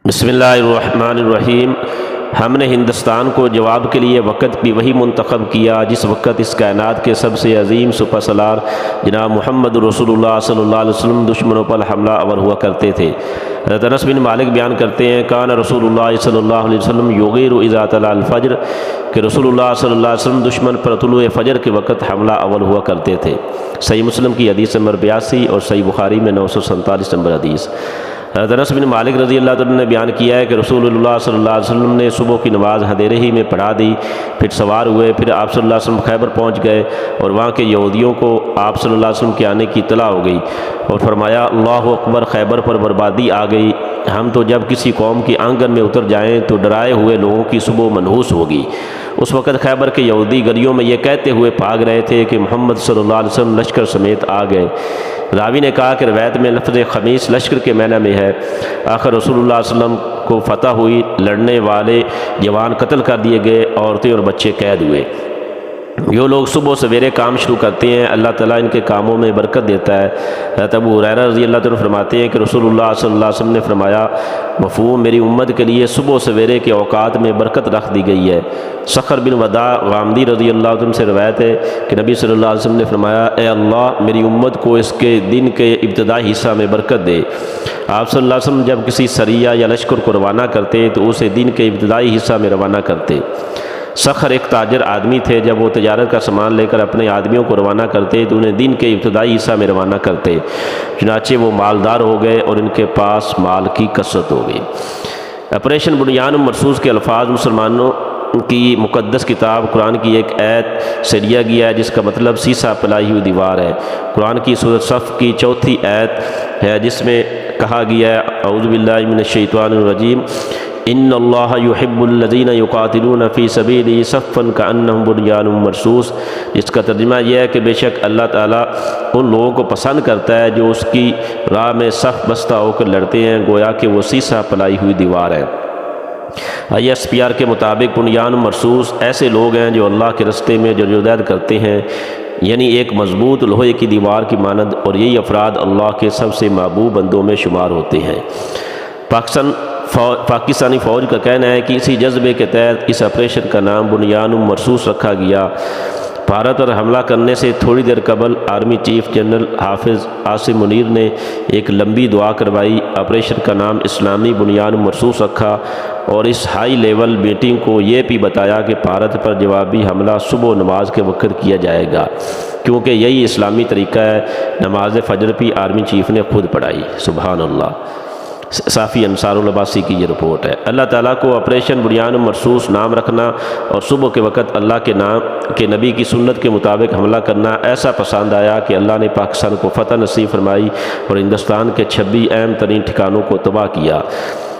بسم اللہ الرحمن الرحیم۔ ہم نے ہندوستان کو جواب کے لیے وقت بھی وہی منتخب کیا جس وقت اس کائنات کے سب سے عظیم سپر سالار جناب محمد رسول اللہ صلی اللہ علیہ وسلم دشمنوں پر حملہ آور ہوا کرتے تھے۔ حضرت انس بن مالک بیان کرتے ہیں کان رسول اللہ صلی اللہ علیہ وسلم یغیر اذا طلع الفجر، کہ رسول اللہ صلی اللہ علیہ وسلم دشمن پر طلوع فجر کے وقت حملہ آور ہوا کرتے تھے۔ صحیح مسلم کی حدیث نمبر 82 اور صحیح بخاری میں 947 نمبر حدیث۔ حضرت انس بن مالک رضی اللہ عنہ نے بیان کیا ہے کہ رسول اللہ صلی اللہ علیہ وسلم نے صبح کی نماز اندھیرے ہی میں پڑھا دی، پھر سوار ہوئے، پھر آپ صلی اللہ علیہ وسلم خیبر پہنچ گئے اور وہاں کے یہودیوں کو آپ صلی اللہ علیہ وسلم کے آنے کی اطلاع ہو گئی اور فرمایا اللہ اکبر، خیبر پر بربادی آ گئی۔ ہم تو جب کسی قوم کی آنگن میں اتر جائیں تو ڈرائے ہوئے لوگوں کی صبح منحوس ہوگی۔ اس وقت خیبر کے یہودی گلیوں میں یہ کہتے ہوئے بھاگ رہے تھے کہ محمد صلی اللہ علیہ وسلم لشکر سمیت آ گئے۔ راوی نے کہا کہ روایت میں لفظ خمیس لشکر کے معنی میں ہے۔ آخر رسول اللہ صلی اللہ علیہ وسلم کو فتح ہوئی، لڑنے والے جوان قتل کر دیے گئے، عورتیں اور بچے قید ہوئے۔ جو لوگ صبح سویرے کام شروع کرتے ہیں اللہ تعالیٰ ان کے کاموں میں برکت دیتا ہے۔ حضرت ابو ہریرہ رضی اللہ عنہ فرماتے ہیں کہ رسول اللہ صلی اللہ علیہ وسلم نے فرمایا مفہوم میری امت کے لیے صبح سویرے کے اوقات میں برکت رکھ دی گئی ہے۔ سخر بن وداع غامدی رضی اللہ عنہ سے روایت ہے کہ نبی صلی اللہ علیہ وسلم نے فرمایا اے اللہ میری امت کو اس کے دن کے ابتدائی حصہ میں برکت دے۔ آپ صلی اللہ علیہ وسلم جب کسی سریہ یا لشکر کو روانہ کرتے تو اسے دن کے ابتدائی حصہ میں روانہ کرتے۔ سخر ایک تاجر آدمی تھے، جب وہ تجارت کا سامان لے کر اپنے آدمیوں کو روانہ کرتے تو انہیں دن کے ابتدائی حصہ میں روانہ کرتے، چنانچہ وہ مالدار ہو گئے اور ان کے پاس مال کی کثرت ہو گئی۔ آپریشن بنیان مرصوص کے الفاظ مسلمانوں کی مقدس کتاب قرآن کی ایک آیت سے لیا گیا ہے جس کا مطلب سیسا پلائی ہوئی دیوار ہے۔ قرآن کی سورۃ صف کی 4 آیت ہے جس میں کہا گیا ہے اعوذ باللہ من الشیطان الرجیم ان اللہ یحب الذین یقاتلون فی سبیلہ صفا کأنہم بنیان مرصوص، جس کا ترجمہ یہ ہے کہ بے شک اللہ تعالیٰ ان لوگوں کو پسند کرتا ہے جو اس کی راہ میں صف بستہ ہو کر لڑتے ہیں گویا کہ وہ سیسا پلائی ہوئی دیوار ہے۔ ISPR کے مطابق بنیان مرصوص ایسے لوگ ہیں جو اللہ کے رستے میں جدوجہد کرتے ہیں، یعنی ایک مضبوط لوہے کی دیوار کی مانند، اور یہی افراد اللہ کے سب سے محبوب بندوں میں شمار ہوتے ہیں۔ پاکستانی فوج کا کہنا ہے کہ اسی جذبے کے تحت اس آپریشن کا نام بنیان مرصوص رکھا گیا۔ بھارت پر حملہ کرنے سے تھوڑی دیر قبل آرمی چیف جنرل حافظ عاصم منیر نے ایک لمبی دعا کروائی، آپریشن کا نام اسلامی بنیان مرصوص رکھا اور اس ہائی لیول میٹنگ کو یہ بھی بتایا کہ بھارت پر جوابی حملہ صبح نماز کے وقت کیا جائے گا، کیونکہ یہی اسلامی طریقہ ہے۔ نماز فجر بھی آرمی چیف نے خود پڑھائی۔ سبحان اللہ۔ صافی انصار العباسی کی یہ رپورٹ ہے۔ اللہ تعالیٰ کو آپریشن بنیان مرصوص نام رکھنا اور صبح کے وقت اللہ کے نام کے نبی کی سنت کے مطابق حملہ کرنا ایسا پسند آیا کہ اللہ نے پاکستان کو فتح نصیب فرمائی اور ہندوستان کے 26 اہم ترین ٹھکانوں کو تباہ کیا۔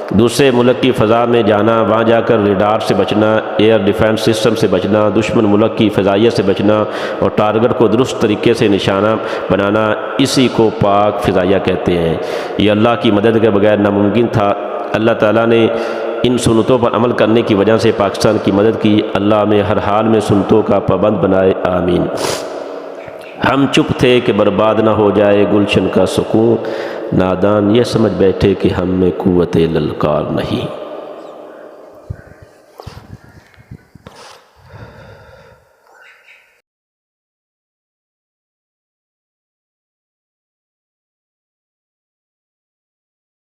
دوسرے ملک کی فضا میں جانا، وہاں جا کر ریڈار سے بچنا، ایئر ڈیفنس سسٹم سے بچنا، دشمن ملک کی فضائیہ سے بچنا اور ٹارگٹ کو درست طریقے سے نشانہ بنانا، اسی کو پاک فضائیہ کہتے ہیں۔ یہ اللہ کی مدد کے بغیر ناممکن تھا۔ اللہ تعالیٰ نے ان سنتوں پر عمل کرنے کی وجہ سے پاکستان کی مدد کی۔ اللہ ہمیں ہر حال میں سنتوں کا پابند بنائے، آمین۔ ہم چپ تھے کہ برباد نہ ہو جائے گلشن کا سکون، نادان یہ سمجھ بیٹھے کہ ہم میں قوت للکار نہیں۔